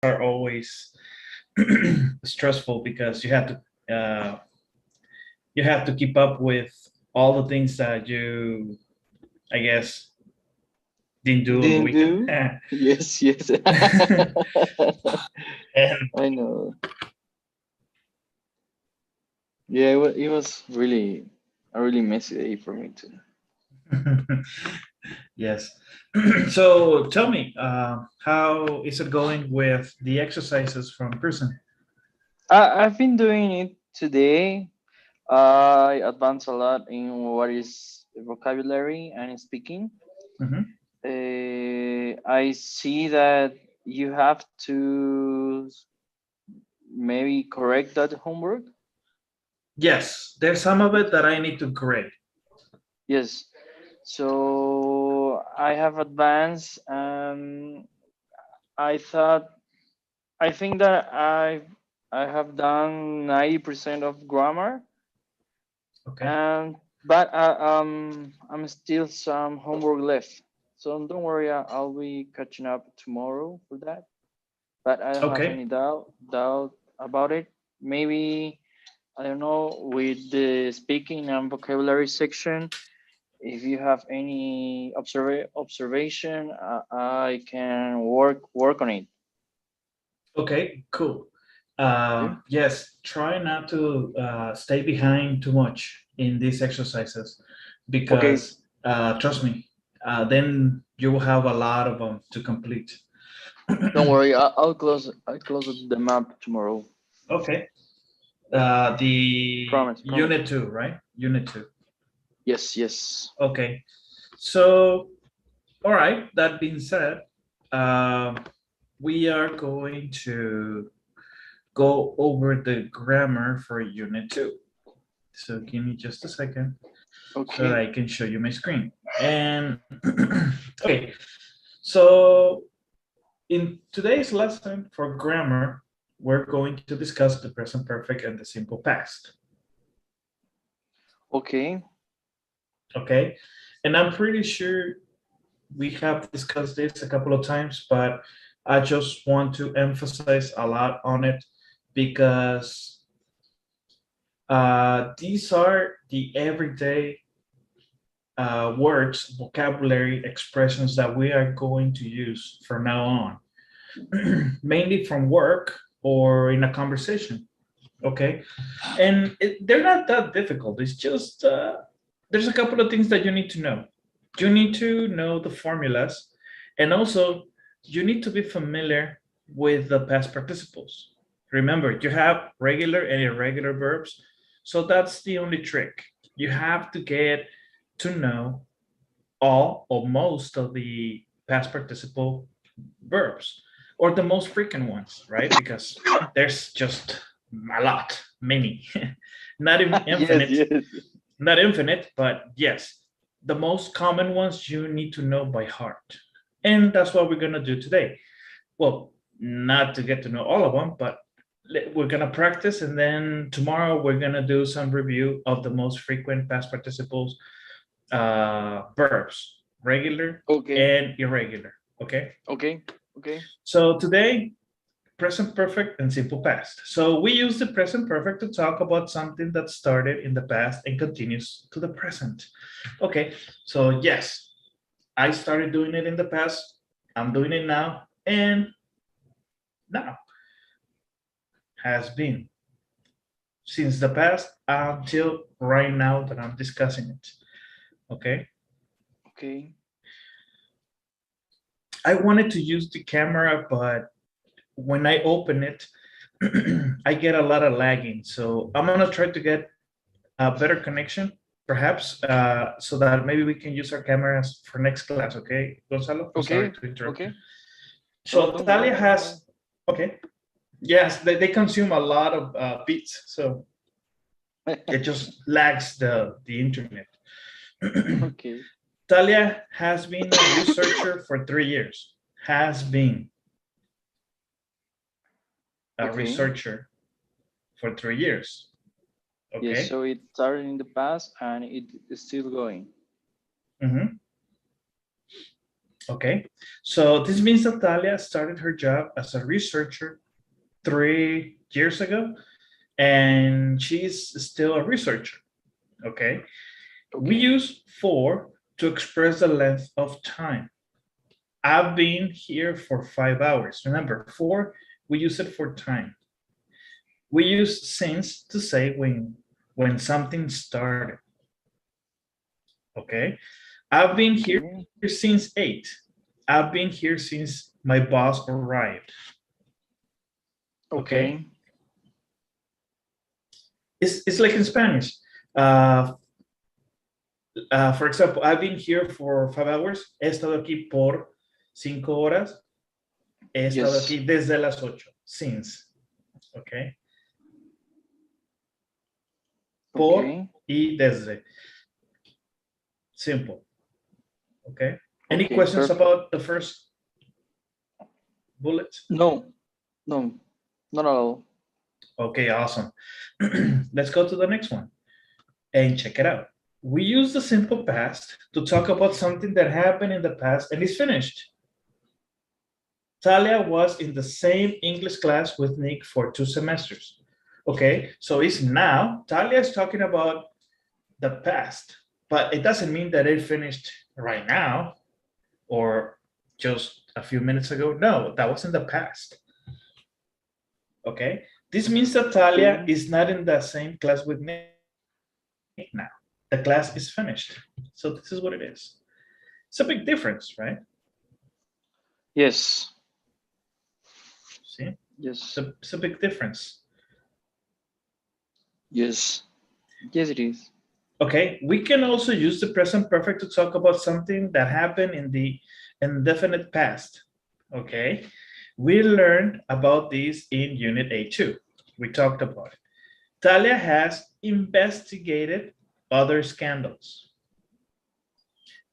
are always stressful because you have to keep up with all the things that you, I guess, didn't do on the Didn't weekend. do? Yes, yes. And I know. Yeah, it was really a really messy day for me too. yes. So tell me, how is it going with the exercises from prison? I've been doing it today. I advance a lot in what is vocabulary and speaking. Mhm. I see that you have to maybe correct that homework. Yes, there's some of it that I need to correct. Yes. So I have advanced. I thought I think that I have done 90% of grammar, Okay. and but I'm still some homework left. So don't worry, I'll be catching up tomorrow for that. But I don't have Okay. any doubt about it. Maybe I don't know with the speaking and vocabulary section. If you have any observation, I can work on it. Okay. Cool. Okay. Yes, try not to stay behind too much in these exercises Okay. because trust me, then you will have a lot of them to complete. Don't worry. I'll close the map tomorrow. Okay. The Promise. Promise. unit two, right? Unit two. Yes. Yes. Okay. So, all right. That being said, um, we are going to go over the grammar for unit two. So give me just a second so that Okay. I can show you my screen. And okay, so in today's lesson for grammar, we're going to discuss the present perfect and the simple past. Okay. Okay, and I'm pretty sure we have discussed this a couple of times, but I just want to emphasize a lot on it because these are the everyday words, vocabulary, expressions that we are going to use from now on, mainly from work or in a conversation. Okay, and they're not that difficult. It's just there's a couple of things that you need to know. You need to know the formulas, and also you need to be familiar with the past participles. Remember, you have regular and irregular verbs, so that's the only trick. You have to get to know all or most of the past participle verbs or the most frequent ones, right? Because there's just a lot, many, not Yes. infinite, Yes. not infinite, but yes, the most common ones you need to know by heart. And that's what we're going to do today. Well, not to get to know all of them, but we're going to practice. And then tomorrow we're going to do some review of the most frequent past participles verbs, regular Okay. and irregular. Okay. Okay. Okay. So today, present perfect and simple past. So we use the present perfect to talk about something that started in the past and continues to the present. Okay. So yes, I started doing it in the past. I'm doing it now, and now has been since the past until right now that I'm discussing it. Okay. Okay. I wanted to use the camera, but when I open it, I get a lot of lagging. So I'm gonna try to get a better connection, perhaps, so that maybe we can use our cameras for next class. Okay, Gonzalo. I'm sorry Okay. to interrupt you. Okay. No, So don't Talia worry. Don't worry. has. Okay. Yes, they consume a lot of bits, so it just lags the internet. Okay. Talia has been a researcher for 3 years. Has been a Okay. researcher for 3 years. Yes. Okay. So it started in the past and it is still going. Mm-hmm. Okay, so this means that Talia started her job as a researcher 3 years ago, and she's still a researcher. Okay, we Okay. use for to express the length of time. I've been here for 5 hours. Remember, for, we use it for time. We use since to say when something started. Okay, I've been here Okay. since 8. I've been here since my boss arrived. Okay, Okay. it's like in Spanish. For example, I've been here for 5 hours. He estado aquí por 5 horas. He estado Yes. aquí desde las 8. Since. Okay. Por Okay. y desde. Simple. Okay. Any Okay. questions Perfect. about the first bullet? No. No. Not at all. Okay, awesome. Let's go to the next one and check it out. We use the simple past to talk about something that happened in the past and is finished. Talia was in the same English class with Nick for 2 semesters. Okay, so it's now. Talia is talking about the past, but it doesn't mean that it finished right now or just a few minutes ago. No, that was in the past. Okay, this means that Talia Okay. is not in the same class with Nick now. The class is finished. So this is what it is. It's a big difference, right? Yes. See, Yes. it's a big difference. Yes. Yes, it is. Okay, we can also use the present perfect to talk about something that happened in the indefinite past. Okay, we learned about this in Unit A2. We talked about it. Talia has investigated other scandals.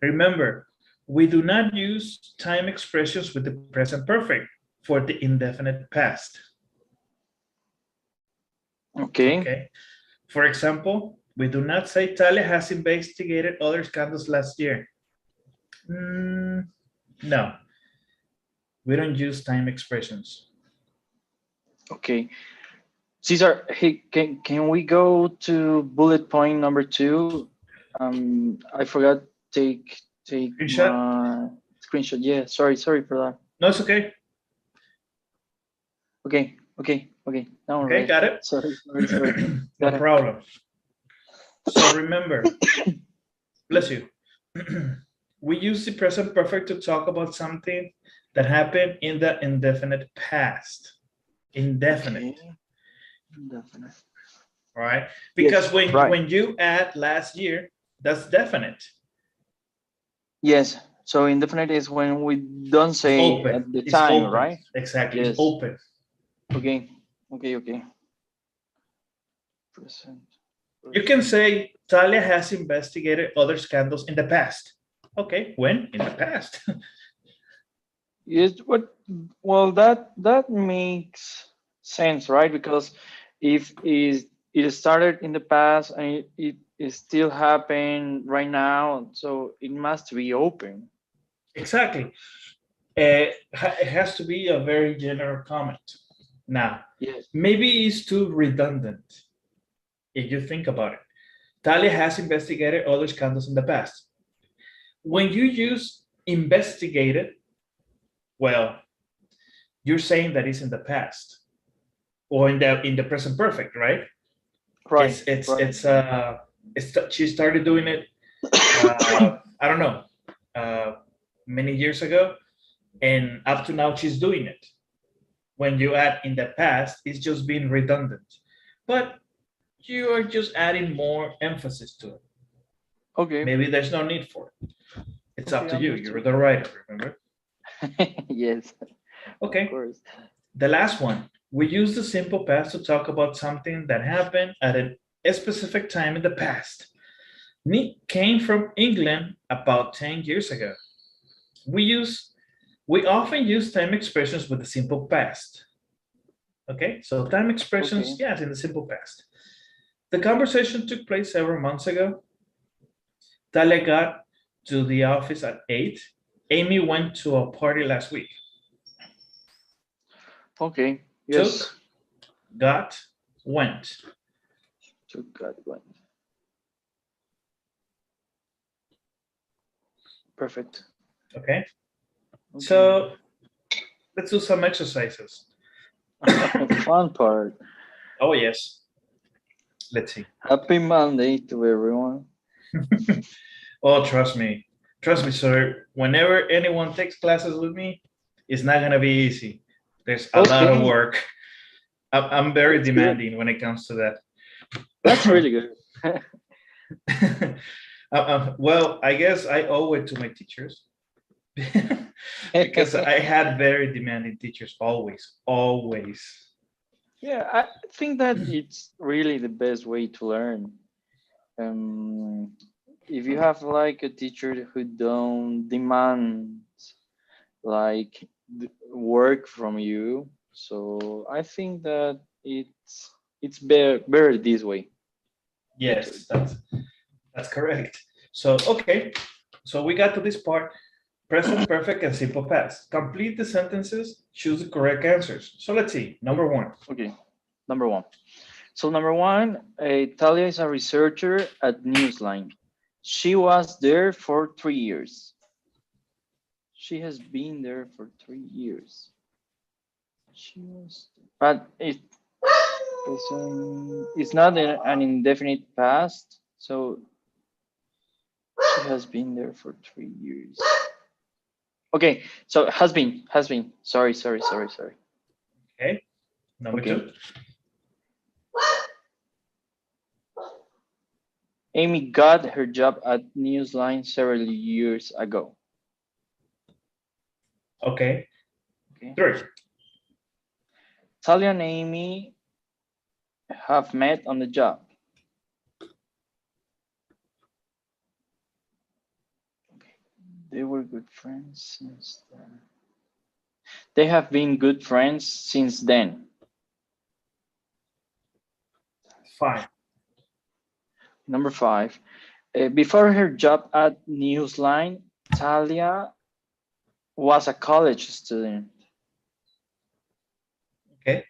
Remember, we do not use time expressions with the present perfect for the indefinite past. Okay. Okay, for example, we do not say Talia has investigated other scandals last year. No, we don't use time expressions. Okay. Cesar, hey, can we go to bullet point number 2? I forgot take Screenshot? my screenshot. Yeah, sorry for that. No, it's okay. Okay. Now I'm Okay, ready. got it? Sorry. No Got it. problem. So remember, bless you. We use the present perfect to talk about something that happened in the indefinite past. Indefinite. Okay. Indefinite. Right? Yes, Because when right. you add last year, that's definite. Yes. So indefinite is when we don't It's say open. at the It's time, open. right? Exactly. It's Yes. open. Okay. Present. You can say Talia has investigated other scandals in the past. Okay, when? In the past. Yes, but well, that makes sense, right? Because if it started in the past and it still happening right now, so it must be open. Exactly. It has to be a very general comment. Now, Yes. maybe it's too redundant if you think about it. Talia has investigated other scandals in the past. When you use investigated, well, you're saying that it's in the past or in the present perfect, right? Right. She started doing it. I don't know, many years ago, and up to now she's doing it. When you add in the past, it's just being redundant, but you are just adding more emphasis to it. Okay. Maybe there's no need for it. It's up Okay, to you. You're understood. the writer, remember? Yes, of Okay. course. The last one. We use the simple past to talk about something that happened at a specific time in the past. Nick came from England about 10 years ago. We often use time expressions with the simple past. Okay, so time expressions, Okay. yes, in the simple past. The conversation took place several months ago. Talia got to the office at 8. Amy went to a party last week. Okay. Yes. Took, got, went. Took, got, went. Perfect. Okay. Okay. So let's do some exercises. Fun part. Oh, yes. Let's see. Happy Monday to everyone. Oh, trust me, sir. Whenever anyone takes classes with me, it's not gonna be easy. There's a lot of Okay. work. I'm very That's demanding good. when it comes to that. That's really good. Well, I guess I owe it to my teachers because I had very demanding teachers always, always. Yeah, I think that it's really the best way to learn. If you have like a teacher who don't demand like work from you, so I think that it's better this way. Yes, that's correct. So okay, so we got to this part. Present perfect and simple past. Complete the sentences, choose the correct answers. So let's see. Number one. Okay, number one. So number one, Talia is a researcher at Newsline. She was there for 3 years. She has been there for 3 years. She was, but it's not an indefinite past. So she has been there for 3 years. Okay, so has been. Sorry. Okay. Number two. Amy got her job at Newsline several years ago. Okay. Three. Talia and Amy have met on the job. They were good friends since then. They have been good friends since then. Five. Number five. Before her job at Newsline, Talia was a college student. Okay.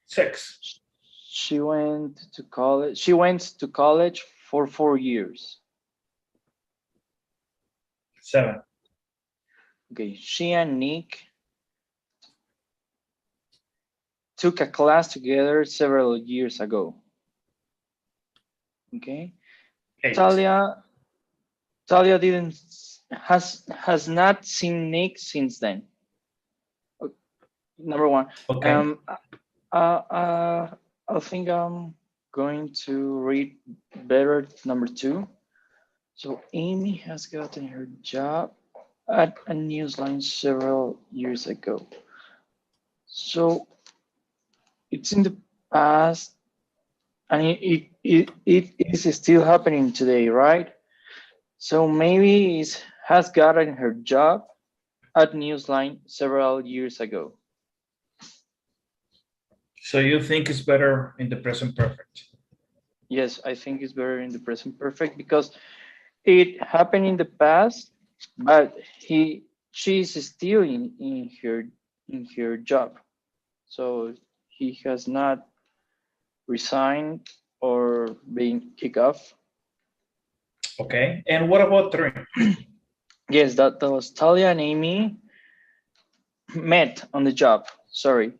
Six. She went to college. She went to college for 4 years. Seven. Okay. She and Nick took a class together several years ago. Okay. Eight. Talia has not seen Nick since then. Number one. Okay. I think I'm going to read better number two. So Amy has gotten her job at a Newsline several years ago. So it's in the past, and it is still happening today, right? So maybe it has gotten her job at Newsline several years ago. So you think it's better in the present perfect? Yes, I think it's better in the present perfect because it happened in the past, but she's still in her job. So he has not resigned or been kicked off. Okay. And what about three? Yes, that was Talia and Amy met on the job. Sorry.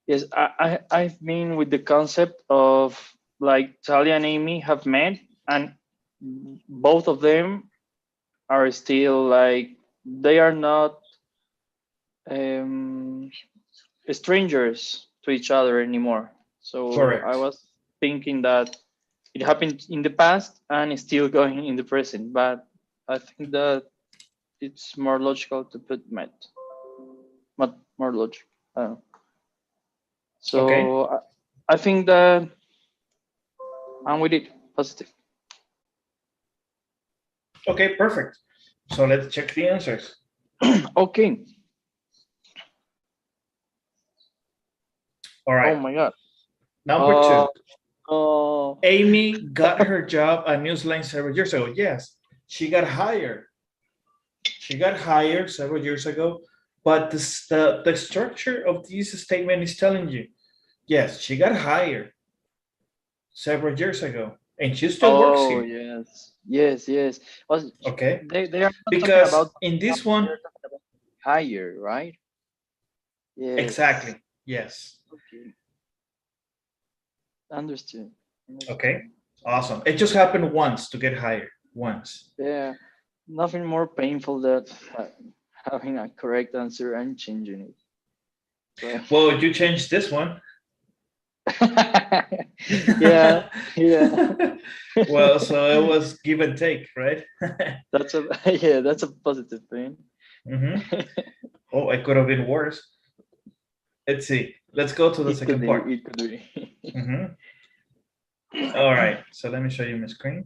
Yes, I've been with the concept of like Talia and Amy have met, and both of them are still like they are not strangers to each other anymore. So Correct. I was thinking that it happened in the past and it's still going in the present, but I think that it's more logical to put met. Not more logic. So Okay. I think that I'm with it. Positive. Okay, perfect. So let's check the answers. Okay. All right. Oh my God. Number two. Oh. Amy got her job at Newsline several years ago. Yes, she got hired. She got hired several years ago, but the structure of this statement is telling you, yes, she got hired several years ago, and she still works Oh, here. yes. Yes, yes. Was Okay, they are not talking about because in this one, they're talking about higher, right? Yes. exactly, yes. Okay. Understood. Okay, Understood. awesome. It just happened once to get hired, once. Yeah. Nothing more painful than having a correct answer and changing it. So Well, you changed this one. yeah, yeah. Well, so it was give and take, right? That's a yeah, that's a positive thing. Hmm. Oh, it could have been worse. Let's see. Let's go to the It could second be, part. it could be. Hmm. All right. So let me show you my screen.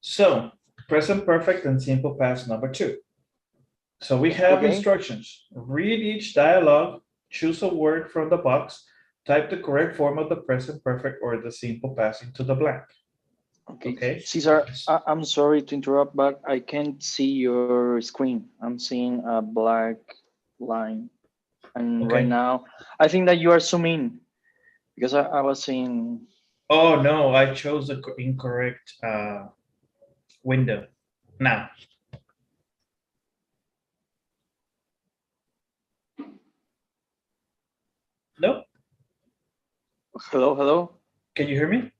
So present perfect and simple past number 2. So we have Okay. instructions. Read each dialogue, choose a word from the box, type the correct form of the present perfect or the simple past into the blank. Okay. Okay. Caesar, I'm sorry to interrupt, but I can't see your screen. I'm seeing a black line. And right Okay. now, I think that you are zooming because I was seeing. Oh no, I chose the incorrect window. Now, no, Hello, hello. can you hear me?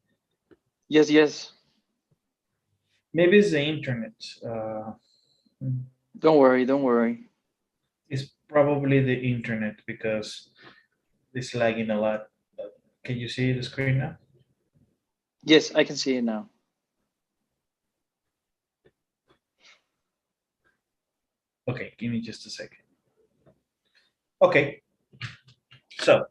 Yes, yes. Maybe it's the internet. Don't worry, don't worry. It's probably the internet because it's lagging a lot. Can you see the screen now? Yes, I can see it now. Okay, give me just a second. Okay, so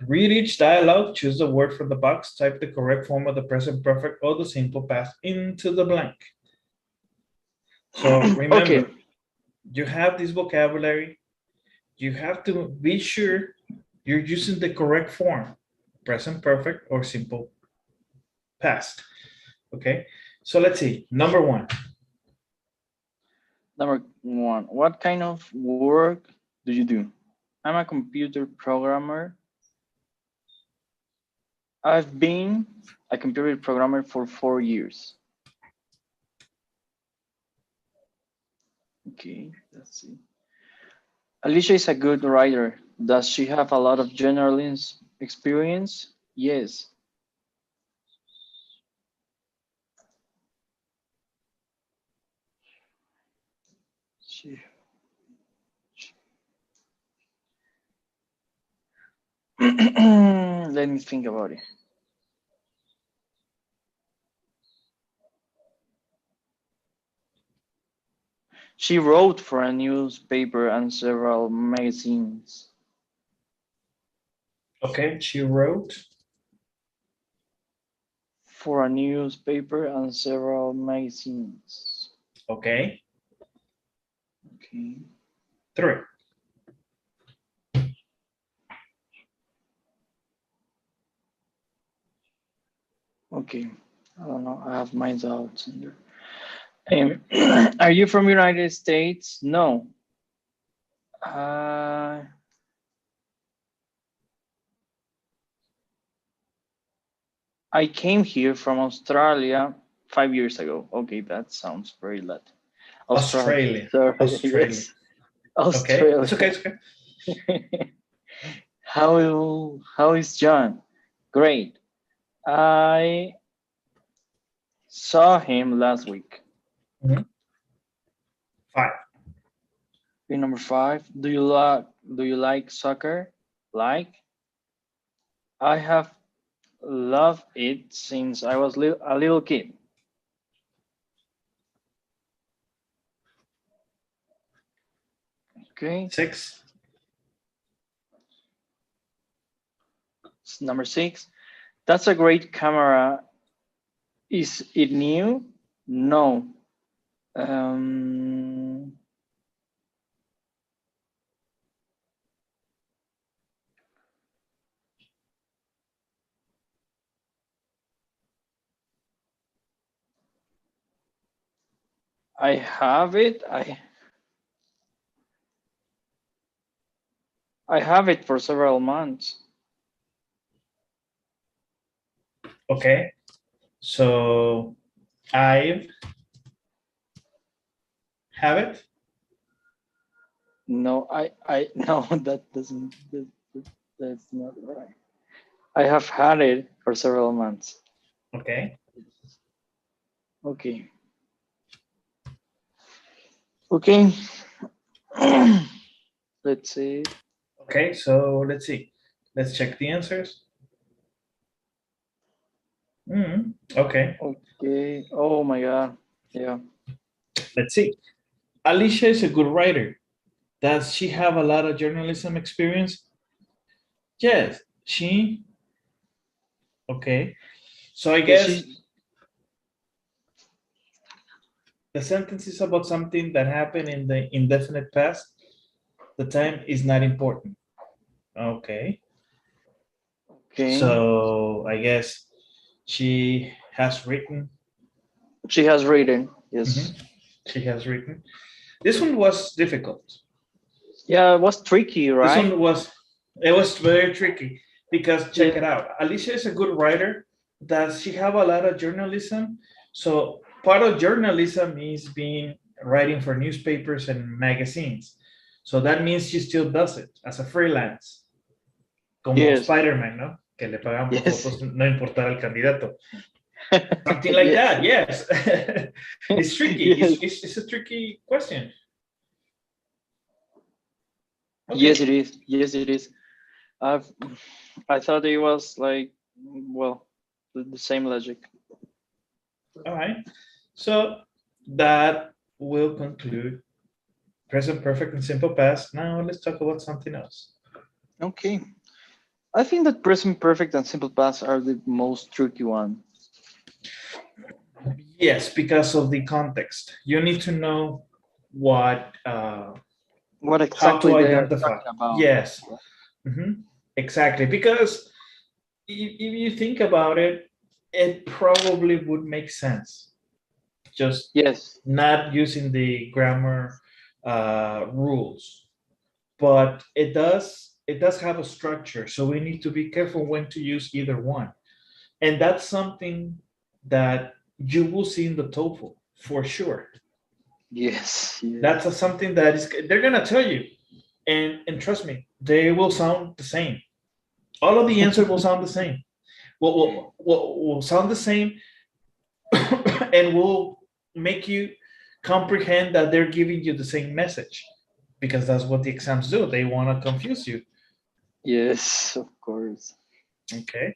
read each dialogue, choose the word from the box, type the correct form of the present perfect or the simple past into the blank. So Okay. remember, you have this vocabulary. You have to be sure you're using the correct form, present perfect or simple past. Okay, so let's see. Number 1. Number one, what kind of work do you do? I'm a computer programmer. I've been a computer programmer for 4 years. Okay, let's see. Alicia is a good writer. Does she have a lot of journalism experience? Yes. She, let me think about it. She wrote for a newspaper and several magazines. Okay, she wrote. For a newspaper and several magazines. Okay, Okay. 3. Okay. I don't know. I have my doubts in there. Are you from United States? No. Uh, I came here from Australia 5 years ago. Okay, that sounds very late. Australia. Australia. Sorry. Australia. Yes. Okay, it's Australia. okay. It's okay. How is John? Great. I saw him last week. Mhm. 5. Okay, number five. Do you like soccer? Like I have loved it since I was a little kid. Okay. 6. Number six. That's a great camera. Is it new? No. Um, I have it. I have it for several months. Okay. So I have it. No, no, that's not right. I have had it for several months. Okay. Okay. Okay. Let's see. Okay. So let's see. Let's check the answers. Okay. Okay. Oh my God. Yeah. Let's see. Alicia is a good writer. Does she have a lot of journalism experience? Yes. She. Okay. So I Yes, guess the sentence is about something that happened in the indefinite past. The time is not important. Okay. okay. So I guess she has written. She has written. Yes. She has written. This one was difficult. Yeah, it was tricky, This right? one was, it was very tricky because check Yeah. it out. Alicia is a good writer. Does she have a lot of journalism? So part of journalism is being writing for newspapers and magazines. So that means she still does it as a freelance, como Yes. Spider-Man, ¿no? Que le pagan por Yes. fotos, no importar el candidato. Something like Yes. that, yes. It's tricky. Yes. It's a tricky question. Okay. Yes, it is. Yes, it is. I've I thought it was like, well, the same logic. All right. So that will conclude present perfect and simple past. Now let's talk about something else. Okay. I think that present perfect and simple past are the most tricky one. Yes, because of the context. You need to know what, What how exactly to they are identify. talking about. Yes, exactly. Because if you think about it, it probably would make sense. Just Yes. not using the grammar rules, but it does have a structure. So we need to be careful when to use either one, and that's something that you will see in the TOEFL for sure. Yes. That's Yes. something that is they're gonna tell you, and trust me, they will sound the same. All of the answers will sound the same. Will sound the same, and will make you comprehend that they're giving you the same message, because that's what the exams do. They want to confuse you. Yes, of course. Okay.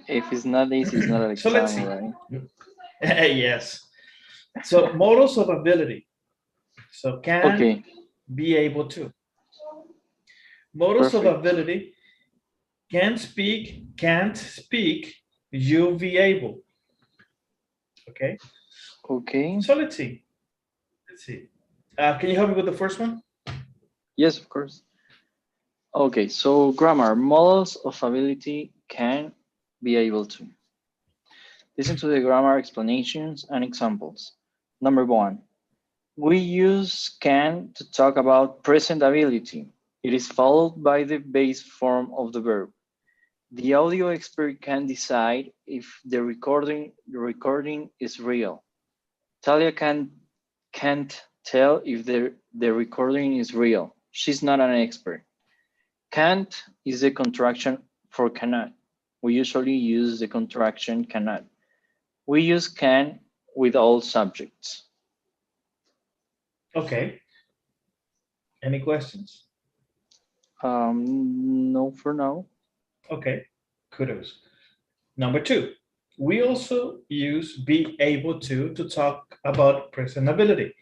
If it's not easy, it's not an So let's exam, see. right? Yes. So models of ability. So can, Okay. be able to. Models of Perfect. ability: can speak, can't speak, you be able. Okay. Okay. So let's see. Let's see. Can you help me with the first one? Yes, of course. Okay, so grammar, models of ability, can, be able to. Listen to the grammar explanations and examples. Number one, we use can to talk about present ability. It is followed by the base form of the verb. The audio expert can decide if the recording is real. Talia can't tell if the recording is real. She's not an expert. Can't is the contraction for cannot. We usually use the contraction cannot. We use can with all subjects. Okay. Any questions? No for now. Okay. Kudos. Number two, we also use be able to talk about present ability,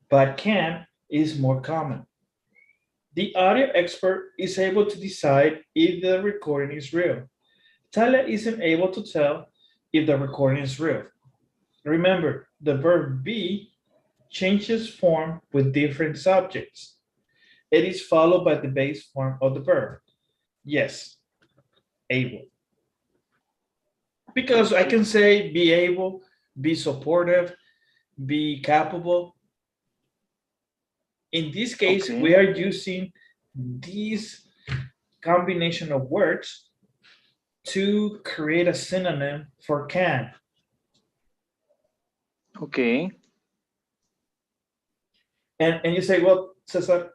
but can is more common. The audio expert is able to decide if the recording is real. Talia isn't able to tell if the recording is real. Remember, the verb be changes form with different subjects. It is followed by the base form of the verb. Yes, able. Because I Okay. can say be able, be supportive, be capable. In this case, we Okay. are using these combination of words to create a synonym for can. Okay. And you say, well, Cesar,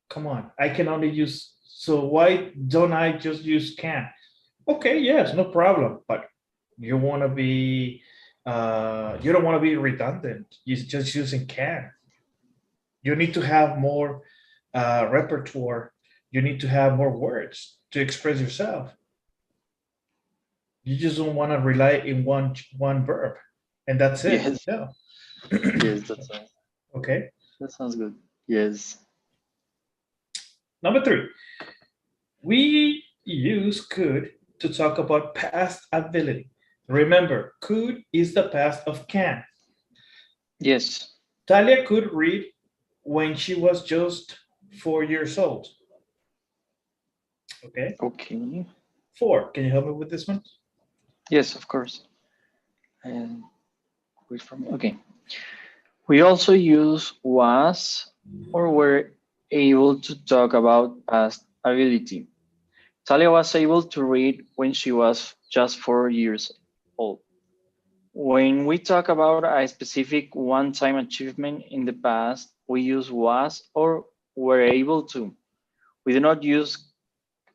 come on, I can only use, so why don't I just use can? Okay, yes, no problem. But you want to be, you don't want to be redundant. You're just using can. You need to have more repertoire. You need to have more words to express yourself. You just don't want to rely in one verb, and that's it. Yes. No. Yes, Okay. that sounds good. Yes. Number 3, we use could to talk about past ability. Remember, could is the past of can. Yes. Talia could read when she was just 4 years old. Okay. Okay. 4. Can you help me with this one? Yes, of course. And wait for me. Okay. We also use was or were able to talk about past ability. Talia was able to read when she was just 4 years old. When we talk about a specific one-time achievement in the past, we use was or were able to. We do not use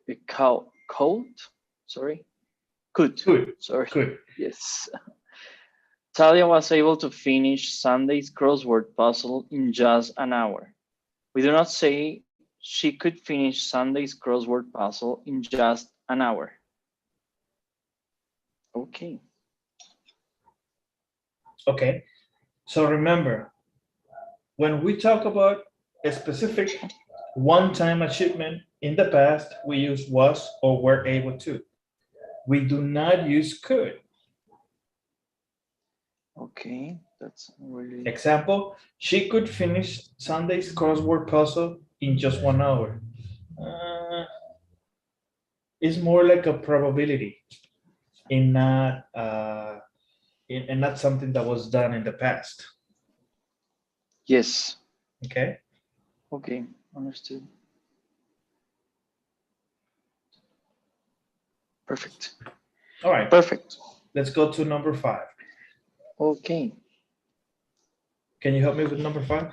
a could, sorry, could, Could. sorry. Could. Yes. Talia was able to finish Sunday's crossword puzzle in just an hour. We do not say she could finish Sunday's crossword puzzle in just an hour. Okay. Okay. So remember, when we talk about a specific one-time achievement in the past, we use was or were able to. We do not use could. Okay, that's really Example, she could finish Sunday's crossword puzzle in just 1 hour. Uh, it's more like a probability in not and not something that was done in the past. yes. Okay. Okay, understood. Perfect. All right. Perfect. Let's go to number 5. Okay. Can you help me with number 5?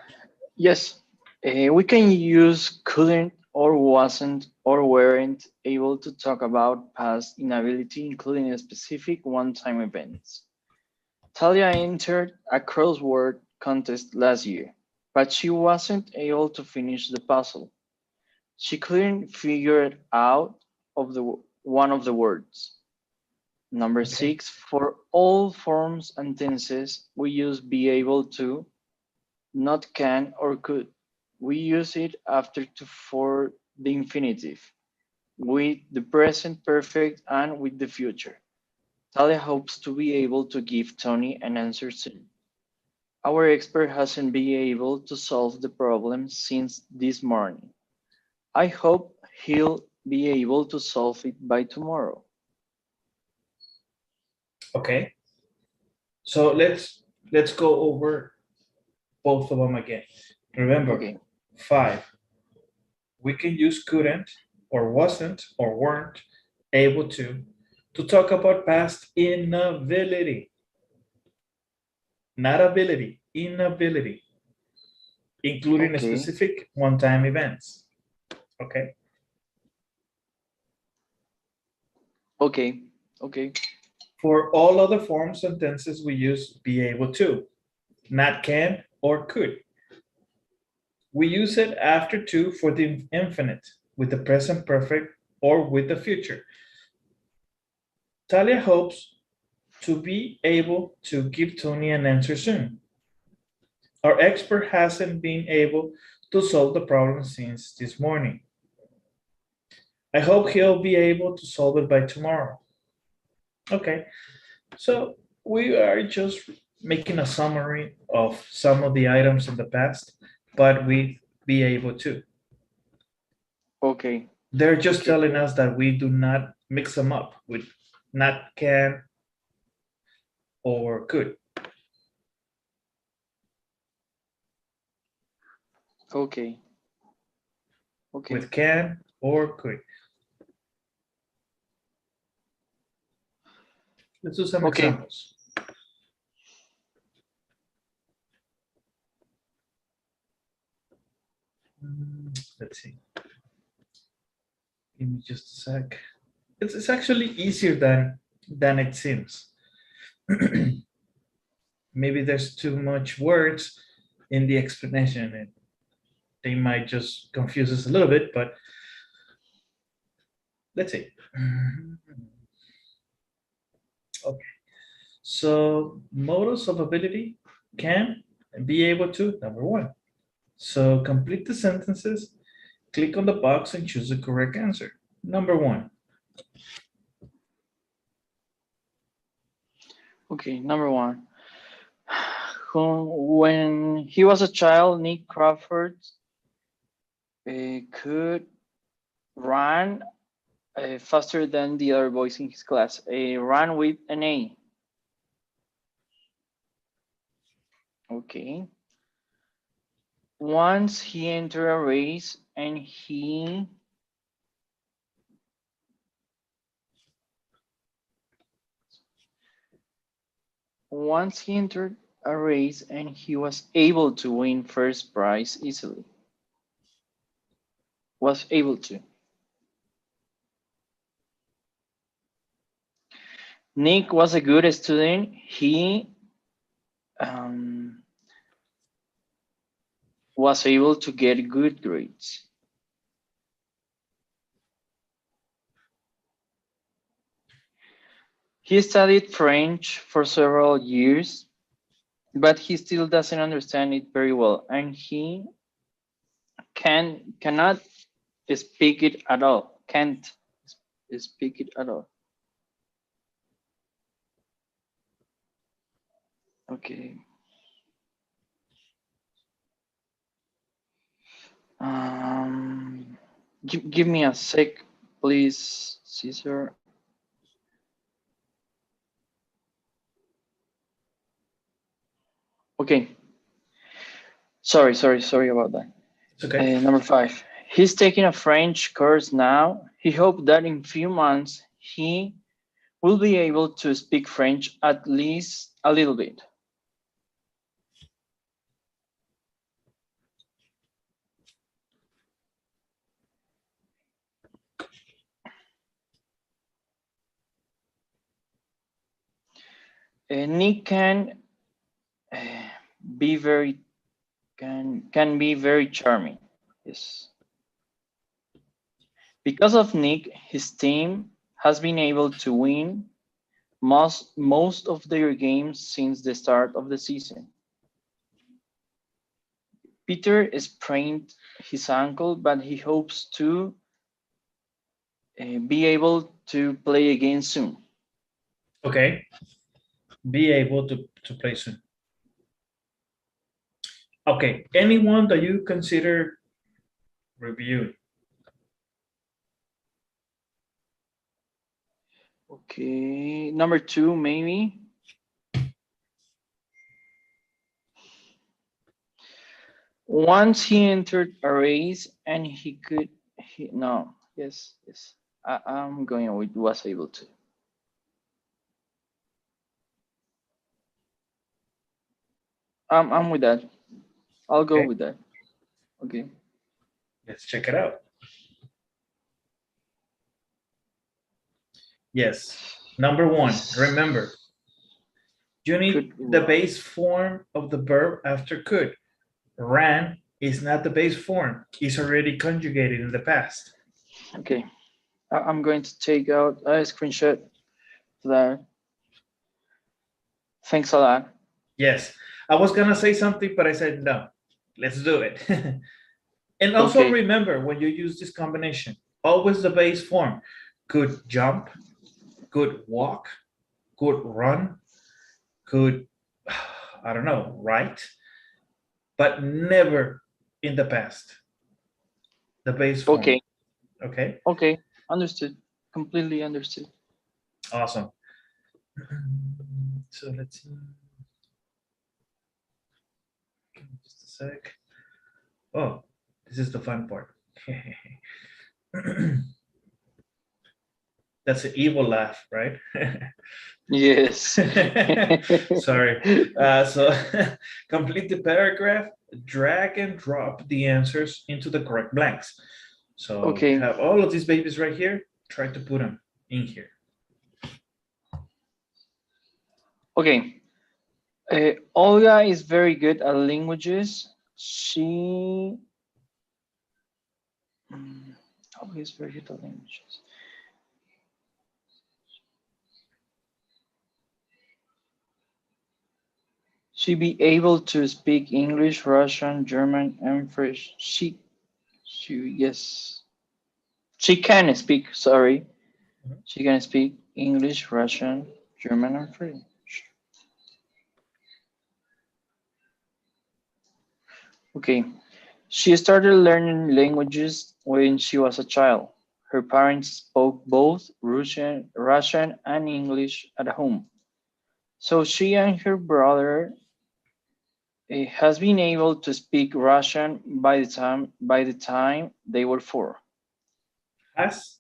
Yes, we can use couldn't or wasn't or weren't able to talk about past inability, including specific one-time events. Talia entered a crossword contest last year, but she wasn't able to finish the puzzle. She couldn't figure it out of the one of the words. Number Okay. 6, for all forms and tenses, we use be able to, not can or could. We use it after to for the infinitive, with the present perfect and with the future. Talia hopes to be able to give Tony an answer soon. Our expert hasn't been able to solve the problem since this morning. I hope he'll be able to solve it by tomorrow. Okay. So let's go over both of them again. Remember, Okay, 5. We can use couldn't or wasn't or weren't able to talk about past inability. Not ability, inability, including okay, specific one-time events. Okay. okay, okay, For all other forms and tenses, we use be able to, not can or could. We use it after to for the infinite, with the present perfect or with the future. Talia hopes to be able to give Tony an answer soon. Our expert hasn't been able to solve the problem since this morning. I hope he'll be able to solve it by tomorrow. Okay, so we are just making a summary of some of the items in the past, but we be able to. okay, They're just okay, telling us that we do not mix them up with not can or could. Okay. Okay. with can or could. Let's do some Okay. examples. Let's see. Give me just a sec. It's actually easier than it seems. Maybe there's too much words in the explanation, and they might just confuse us a little bit, but let's see. Okay. So modals of ability can be able to, number one. So complete the sentences, click on the box and choose the correct answer. Number one. Okay. Number one. When he was a child, Nick Crawford could run faster than the other boys in his class. Run with an A. Okay. Once he entered a race and he was able to win first prize easily. Was able to. Nick was a good student. He was able to get good grades. He studied French for several years, but he still doesn't understand it very well, and he cannot speak it at all. Can't speak it at all. Okay. Give me a sec, please, Caesar. Okay. Sorry about that. It's okay. Number 5. He's taking a French course now. He hoped that in few months he will be able to speak French at least a little bit. Nick can be very charming. Yes. Because of Nick, his team has been able to win most of their games since the start of the season. Peter sprained his ankle, but he hopes to be able to play again soon. Okay. Be able to play soon. Okay. Anyone that you consider reviewing? Okay, number 2, maybe. Once he entered a race and I'm going with was able to. I'm with that. I'll go Okay. with that. Okay. Let's check it out. Yes. Number 1, remember, you need the base form of the verb after could. Ran is not the base form. It's already conjugated in the past. Okay. I'm going to take out a screenshot of that. Thanks a lot. Yes. I was going to say something, but I said no. Let's do it. And also Okay. remember, when you use this combination, always the base form. Could jump, could walk, could run, could, I don't know, write, but never in the past. The base form. Okay. Okay. Okay. Understood. Completely understood. Awesome. So let's see. Just a sec. Oh, this is the fun part. That's an evil laugh, right? Yes. Sorry. So complete the paragraph, drag and drop the answers into the correct blanks. So you Okay. have all of these babies right here. Try to put them in here. Okay. Olga is very good at languages. Olga is very good at languages. She be able to speak English, Russian, German, and French. Yes. She can speak, sorry. Mhm. She can speak English, Russian, German, and French. Okay. She started learning languages when she was a child. Her parents spoke both Russian and English at home. So she and her brother has been able to speak Russian by the time they were 4. Has.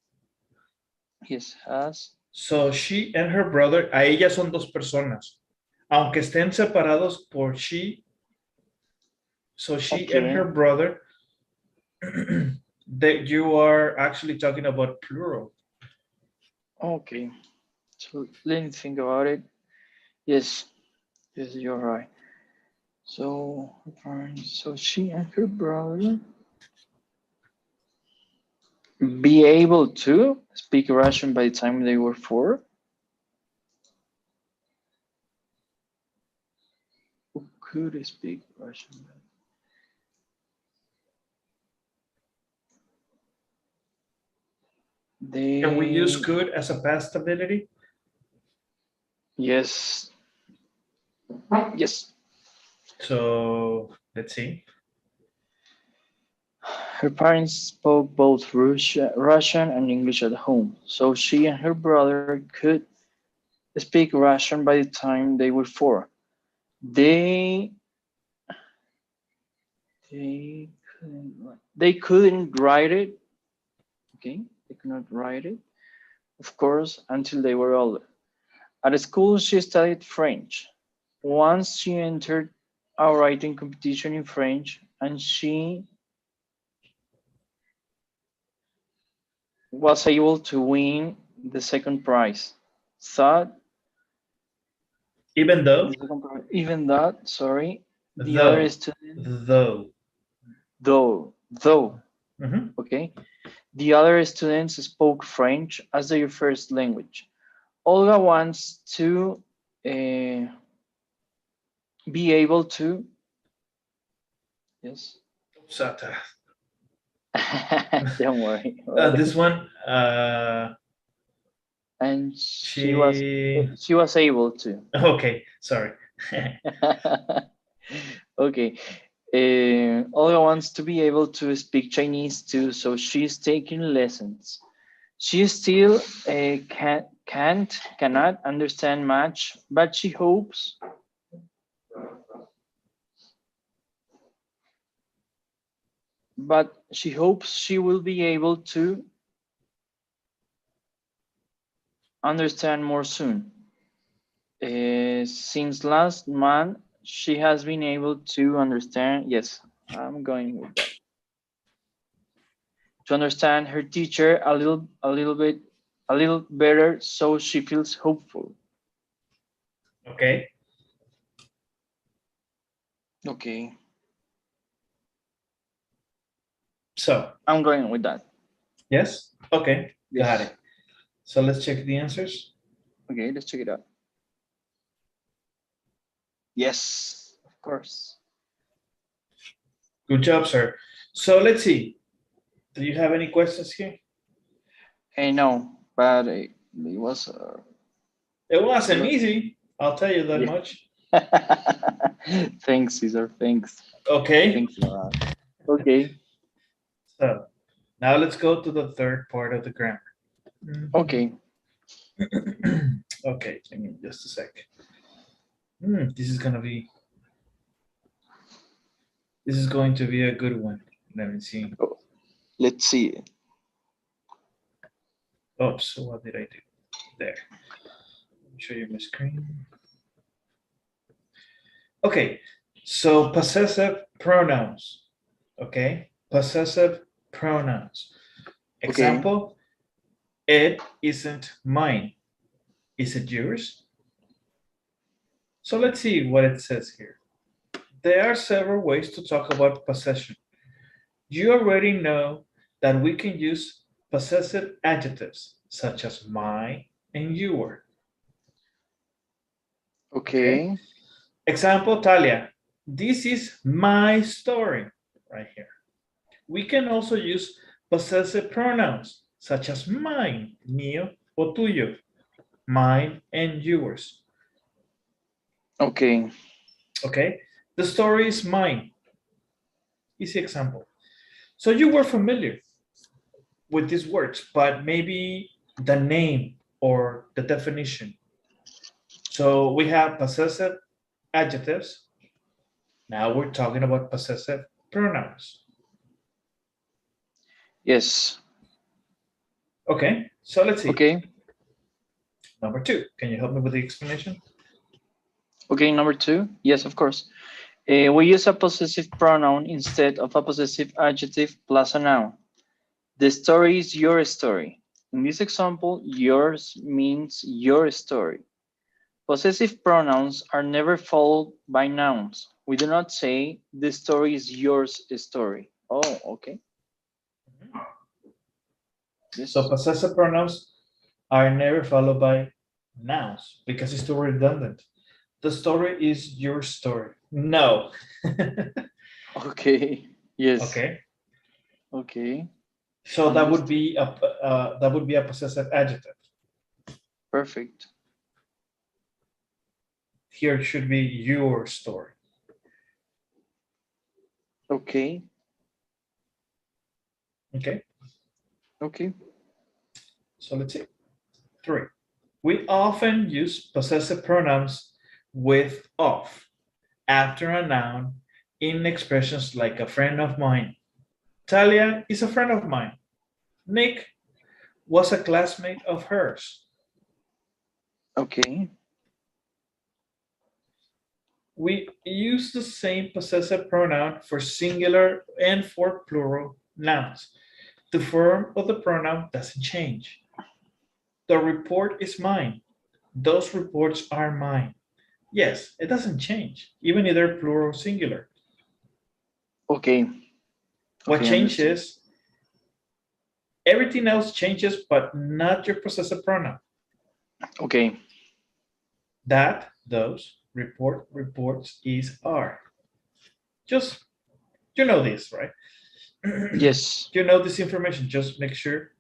Yes, has. So she and her brother, a ella son dos personas. Aunque estén separados por she, so she and her Okay. brother, that you are actually talking about plural. Okay. So let me think about it. Yes. Yes, you're right. So her parents, so she and her brother be able to speak Russian by the time they were 4. Who could speak Russian? Can we use They, could as a past ability? yes, yes. So let's see. Her parents spoke both Russian and English at home, so she and her brother could speak Russian by the time they were 4. They they couldn't write it. Okay, they could not write it, of course, until they were older. At school, she studied French. Once she entered a writing competition in French, and she was able to win the second prize. Thought Even though, even that, sorry, the other though, student, though. though, Mhm. okay, the other students spoke French as their first language. Olga wants to be able to, yes, Sata. don't worry about This it. one, And she. she was able to. Okay, sorry. Okay. Olga wants to be able to speak Chinese too, so she's taking lessons. She still cannot understand much, but she hopes she will be able to understand more soon. Since last month, she has been able to understand. Yes, I'm going with that. To understand her teacher a little better, so she feels hopeful. Okay, Okay, so I'm going with that. yes, okay, got Yes. it. So let's check the answers. Okay, let's check it out. Yes, of course. Good job, sir. So let's see. Do you have any questions here? Hey, no, but it was. It wasn't easy, I'll tell you that Yeah. much. Thanks, Caesar. Thanks. Okay, Thanks a lot. Okay. so now let's go to the third part of the grammar. Okay. Okay, give me just a sec. This is gonna be This is going to be a good one. Let me see. Oh, let's see. Oops, what did I do? There. Let me show you my screen. Okay, so possessive pronouns. Okay, possessive pronouns. Example, it isn't mine. Is it yours? So let's see what it says here. There are several ways to talk about possession. You already know that we can use possessive adjectives such as my and your. Okay. Example, Talia, this is my story right here. We can also use possessive pronouns such as mine, mío, o tuyo, mine and yours. Okay. Okay, the story is mine. Easy example. So you were familiar with these words, but maybe the name or the definition. So we have possessive adjectives. Now we're talking about possessive pronouns. Yes. Okay, so let's see. Okay. Number 2, can you help me with the explanation? Okay, number 2. Yes, of course. We use a possessive pronoun instead of a possessive adjective plus a noun. The story is your story. In this example, yours means your story. Possessive pronouns are never followed by nouns. We do not say the story is yours story. Oh, okay. Yes. So possessive pronouns are never followed by nouns because it's too redundant. The story is your story. No. Okay. Yes. Okay. Okay. So that would be a possessive adjective. Perfect. Here it should be your story. Okay. Okay. Okay. So let's see. 3. We often use possessive pronouns with of after a noun in expressions like a friend of mine. Talia is a friend of mine. Nick was a classmate of hers. Okay. We use the same possessive pronoun for singular and for plural nouns. The form of the pronoun doesn't change. The report is mine. Those reports are mine. Yes, it doesn't change, even if they're plural or singular. Okay. What Okay, changes, everything else changes, but not your possessive pronoun. Okay. That, those, report, reports, is, are. Just, you know this, right? Yes. You know this information. Just make sure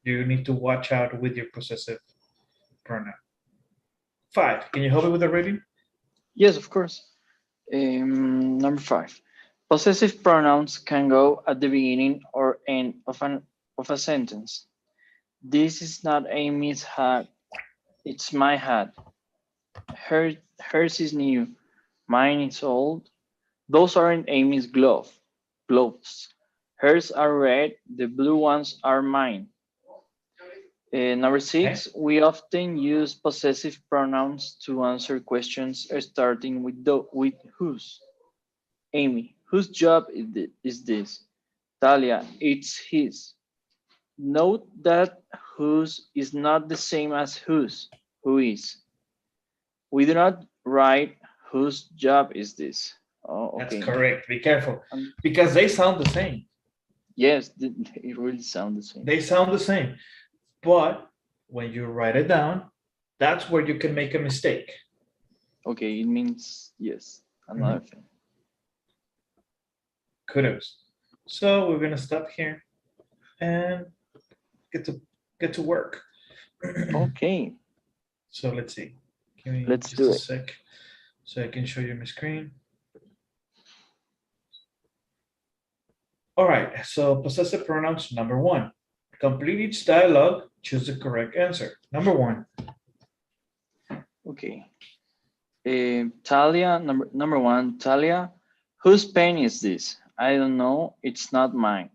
you need to watch out with your possessive pronoun. 5, can you help me with the reading? Yes, of course. Number 5. Possessive pronouns can go at the beginning or end of a sentence. This is not Amy's hat. It's my hat. Hers is new. Mine is old. Those aren't Amy's gloves. Hers are red. The blue ones are mine. Number 6, Okay. we often use possessive pronouns to answer questions starting with whose. Amy, whose job is this? Talia, it's his. Note that whose is not the same as whose, who is. We do not write whose job is this. Oh, okay. That's correct. Be careful because they sound the same. Yes, it really sounds the same. They sound the same, but when you write it down, that's where you can make a mistake. Okay, it means yes. Another thing. Kudos. So we're gonna stop here and get to work. Okay. So let's see. Give me Let's just do a it. sec so I can show you my screen. All right, so possessive pronouns, number 1. Complete each dialogue, choose the correct answer. Number 1. Okay. Talia, number 1, Talia Whose pen is this? I don't know. It's not mine.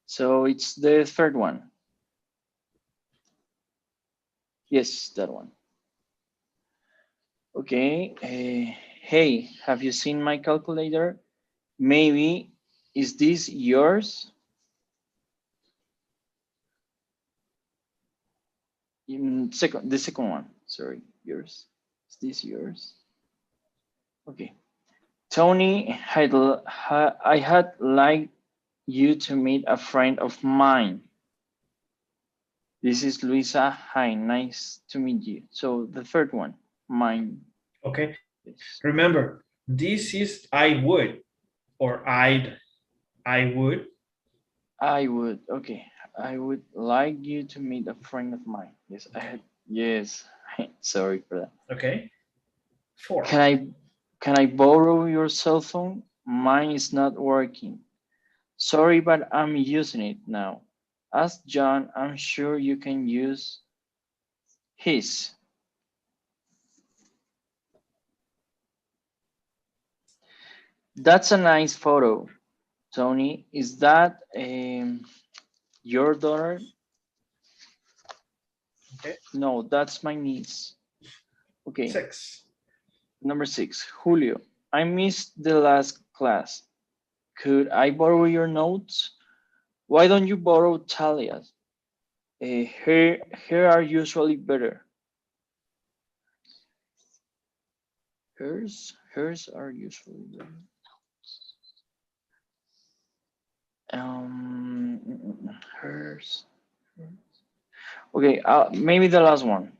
So it's the third one. Yes, that one. Okay. Hey, have you seen my calculator? Maybe. Is this yours? The second one. Sorry, yours. Is this yours? Okay. Tony, I had liked you to meet a friend of mine. This is Luisa. Hi, nice to meet you. So the third one, mine. Okay. Yes. Remember, this is I would or I would. I would. Okay. I would like you to meet a friend of mine. Yes, I had. Yes. Sorry for that. Okay. 4. Can I borrow your cell phone? Mine is not working. Sorry, but I'm using it now. Ask John. I'm sure you can use his. That's a nice photo, Tony. Is that your daughter? Okay. No, that's my niece. Okay. 6. Number 6, Julio. I missed the last class. Could I borrow your notes? Why don't you borrow Talia's? Here are usually better. Hers are usually better. Hers. Okay, maybe the last one.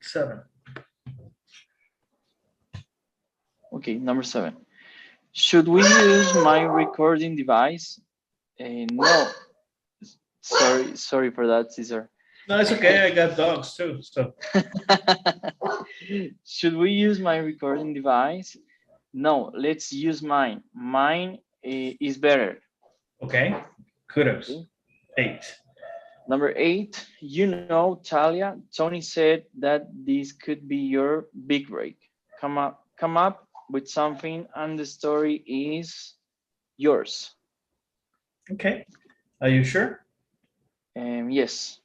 7. Okay, number 7. Should we use my recording device? No. Sorry for that, Caesar. No, it's okay. I got dogs too. So Should we use my recording device? No, let's use mine. Mine is better. okay. Kudos. Okay. 8. Number 8, you know, Talia, Tony said that this could be your big break. Come up with something and the story is yours. Okay. Are you sure? Yes,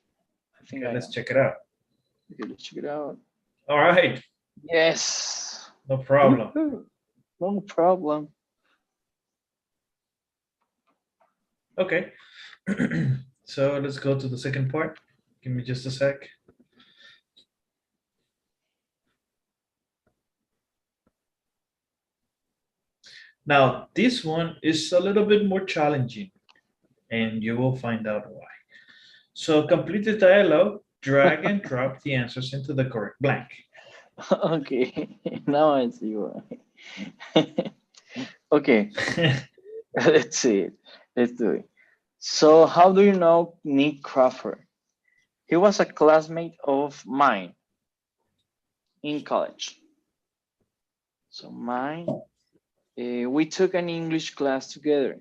I think Okay, I let's am. check it out. Okay, let's check it out. All right. Yes. No problem. No problem. Okay. So let's go to the second part. Give me just a sec. Now, this one is a little bit more challenging, and you will find out why. So complete the dialogue, drag and drop the answers into the correct blank. Okay, now I see why. Okay, let's see it. Let's do it. So, how do you know Nick Crawford? He was a classmate of mine in college. So, mine, we took an English class together.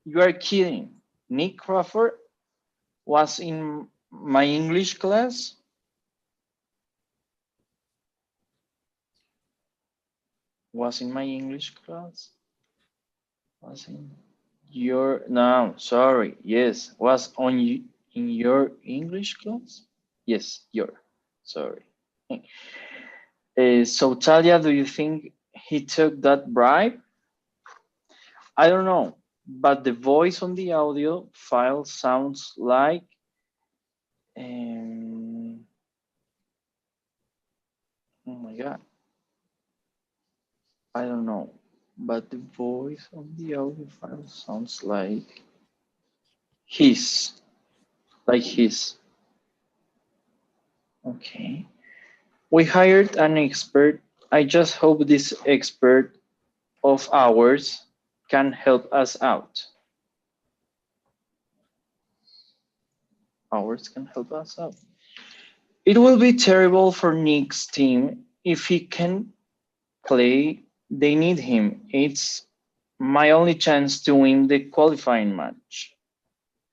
You are kidding. Nick Crawford was in my English class? Was in my English class? Was in your, no, sorry. Yes, was on you in your English class? Yes, your, sorry. So Talia, do you think he took that bribe? I don't know, but the voice on the audio file sounds like oh my god. I don't know, but the voice of the audio file sounds his, like his. Okay. We hired an expert. I just hope this expert of ours can help us out. Ours can help us out. It will be terrible for Nick's team if he can play. They need him. It's my only chance to win the qualifying match.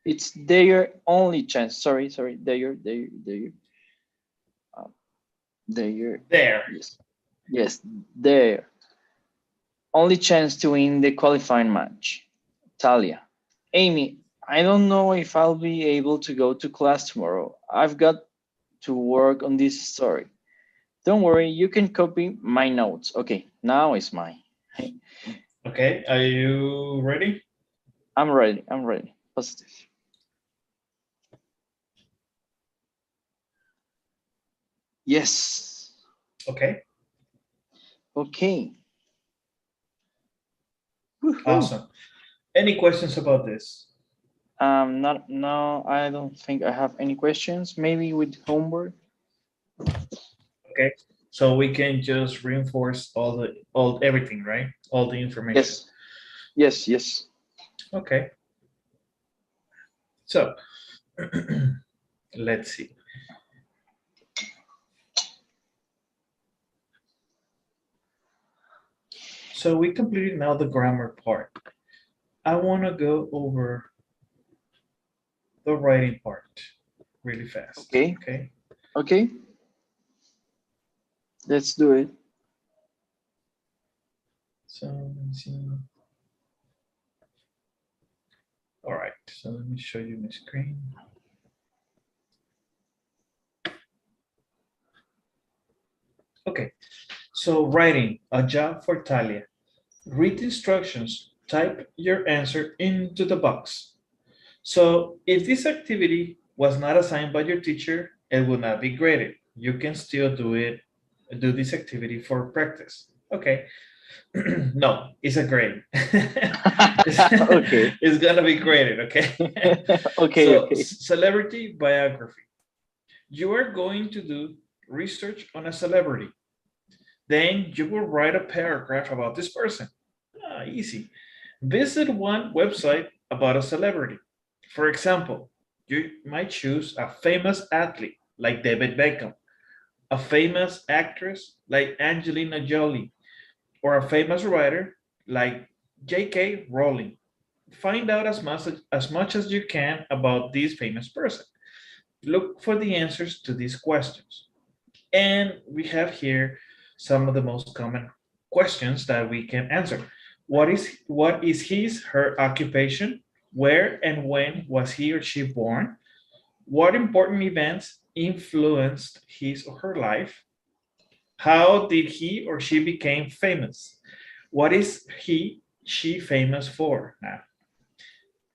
It's their only chance. Sorry, their. Their. There. Yes, yes, there. Only chance to win the qualifying match. Talia. Amy, I don't know if I'll be able to go to class tomorrow. I've got to work on this story. Don't worry, you can copy my notes. Okay, now it's mine. Okay, are you ready? I'm ready. I'm ready. Positive. Yes. Okay, Okay. Woohoo. awesome. Any questions about this? Not no, I don't think I have any questions. Maybe with homework. Okay, so we can just reinforce all everything, right? All the information. Yes. Yes. Yes. Okay, so let's see. So we completed now the grammar part. I want to go over the writing part really fast. Okay. Okay. Okay. Let's do it. So let me see. All right. So let me show you my screen. Okay. So writing a job for Talia. Read the instructions. Type your answer into the box. So if this activity was not assigned by your teacher, it will not be graded. You can still do this activity for practice. Okay. No, it's a grade. Okay. It's gonna be graded, okay? Okay. So Okay. celebrity biography. You are going to do research on a celebrity. Then you will write a paragraph about this person. Easy. Visit one website about a celebrity. For example, you might choose a famous athlete like David Beckham, a famous actress like Angelina Jolie, or a famous writer like J.K. Rowling. Find out as much as you can about this famous person. Look for the answers to these questions. And we have here some of the most common questions that we can answer. What is his her occupation? Where and when was he or she born? What important events influenced his or her life? How did he or she became famous? What is she famous for now?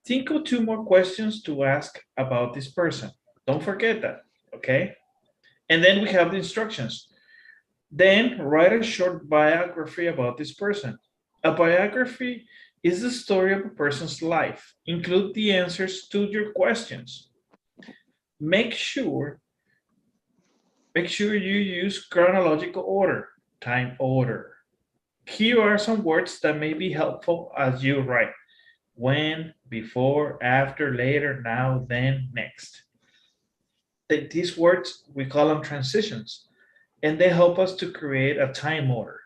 Think of two more questions to ask about this person. Don't forget that, okay? And then we have the instructions. Then write a short biography about this person. A biography is the story of a person's life. Include the answers to your questions. Make sure you use chronological order, time order. Here are some words that may be helpful as you write. When, before, after, later, now, then, next. These words, we call them transitions, and they help us to create a time order.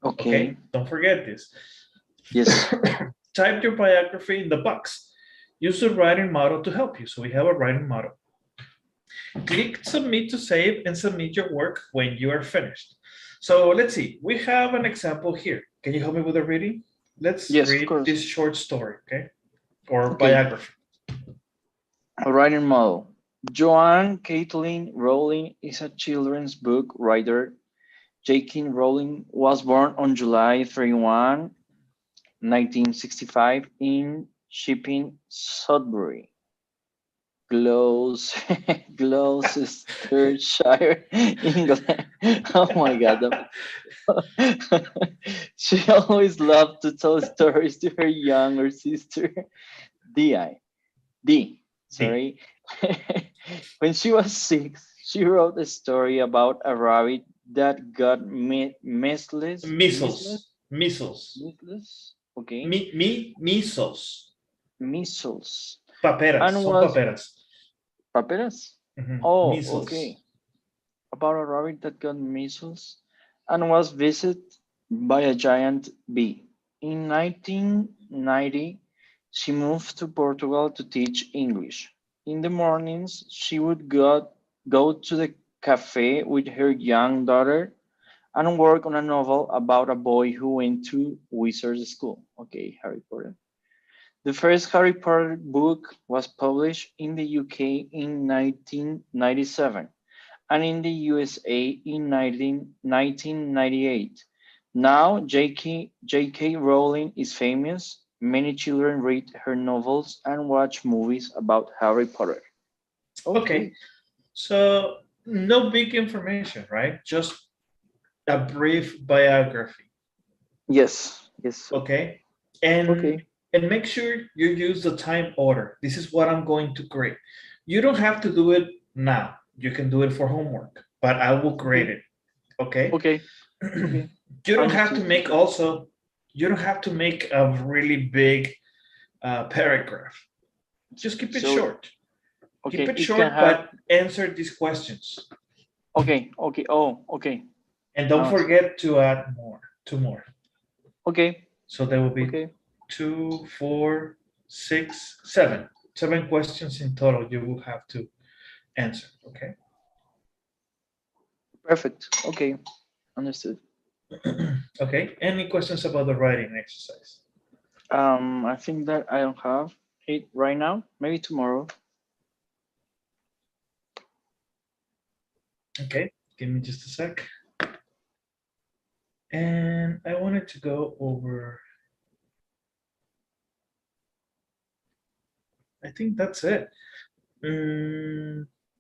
Okay. Okay, don't forget this. Yes. Type your biography in the box. Use the writing model to help you. So we have a writing model. Click submit to save and submit your work when you are finished. So let's see, we have an example here. Can you help me with the reading? Let's Yes, of read course. this short story, okay? Or Okay. biography. A writing model. Joanne Caitlin Rowling is a children's book writer. J.K. Rowling was born on July 31, 1965 in Shipping, Sudbury, Glos Gloucestershire, England. Oh my God. She always loved to tell stories to her younger sister, Di. D. D. Sorry. When she was 6, she wrote a story about a rabbit that got measles. Measles. Measles. Measles? Okay. Measles. Measles. Paperas. And Son was paperas. paperas? Mhm. Oh, okay. Measles. About a rabbit that got measles and was visited by a giant bee. In 1990, she moved to Portugal to teach English. In the mornings, she would go to the cafe with her young daughter and work on a novel about a boy who went to wizard school. Okay, Harry Potter. The first Harry Potter book was published in the UK in 1997 and in the USA in 1998. Now, J.K. Rowling is famous. Many children read her novels and watch movies about Harry Potter. Okay. So no big information, right? Just a brief biography. Yes. Yes. Okay. And Okay. and make sure you use the time order. This is what I'm going to grade. You don't have to do it now. You can do it for homework, but I will grade it. Okay. Okay. Okay. You don't have to Understood. make also. You don't have to make a really big paragraph. Just keep it So, short. okay, Keep it it can short, have. but answer these questions. Okay. Okay. Oh, okay. And don't Now, forget to add more, two more. okay. So there will be Okay. 2, 4, 6, 7. 7 questions in total you will have to answer. Okay. Perfect. Okay. Understood. Okay. Any questions about the writing exercise? I think that I don't have it right now. Maybe tomorrow. Okay. Give me just a sec. And I wanted to go over. I think that's it.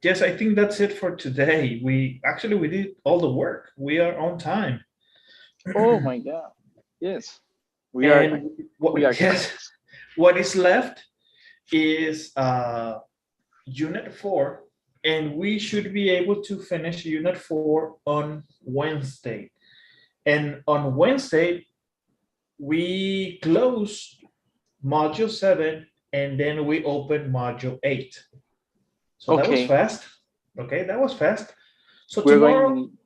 Yes, I think that's it for today. We did all the work. We are on time. Oh my God. Yes. We are And what we are yes, correct. what is left is unit 4, and we should be able to finish unit 4 on Wednesday. And on Wednesday, we close module 7 and then we open module 8. So that was Okay. fast. Okay, that was fast. So We're tomorrow, going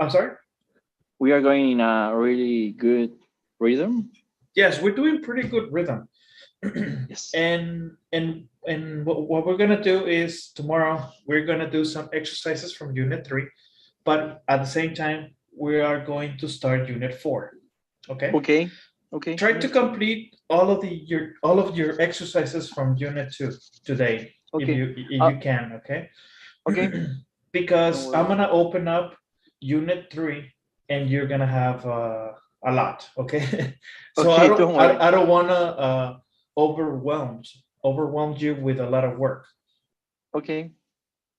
I'm sorry. we are going in a really good rhythm. Yes, we're doing pretty good rhythm. Yes. And what we're gonna do is tomorrow we're gonna do some exercises from unit 3, but at the same time we are going to start unit 4. Okay. Okay. Okay. Try to complete all of your exercises from unit 2 today, Okay. if you can. Okay. Okay. No Because I'm worries. gonna open up unit 3 and you're gonna have a lot. Okay. So Okay. Don't worry. I don't wanna overwhelm you with a lot of work. Okay.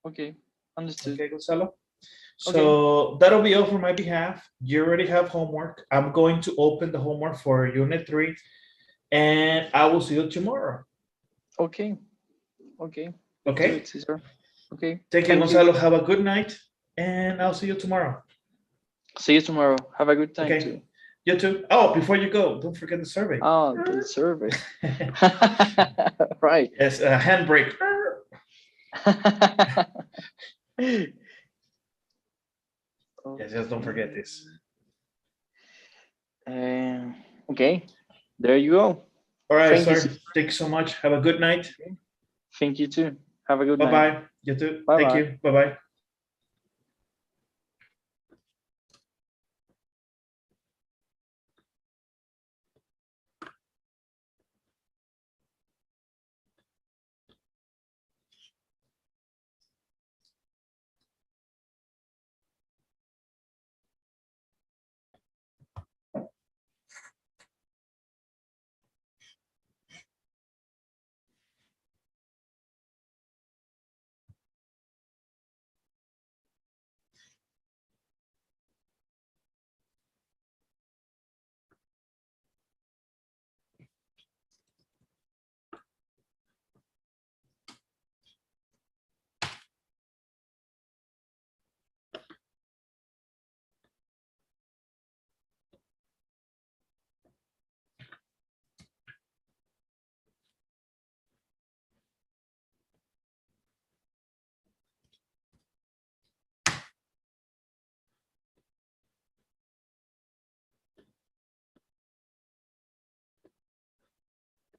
Okay. Understood. Okay, Gonzalo. Okay. So that'll be all for my behalf. You already have homework. I'm going to open the homework for unit 3 and I will see you tomorrow. Okay. Okay. Let's do Okay. it, Caesar. Okay. Thank you, Thank you. Gonzalo. Have a good night and I'll see you tomorrow. See you tomorrow. Have a good time Okay. too. You too. Oh, before you go, don't forget the survey. Oh, the survey. Right. Yes, a handbrake. Yes, just don't forget this. Okay. There you go. All right, Thank you. sir. Thank you so much. Have a good night. Thank you too. Have a good night. Bye-bye. You too. Bye Thank bye. you. Bye-bye.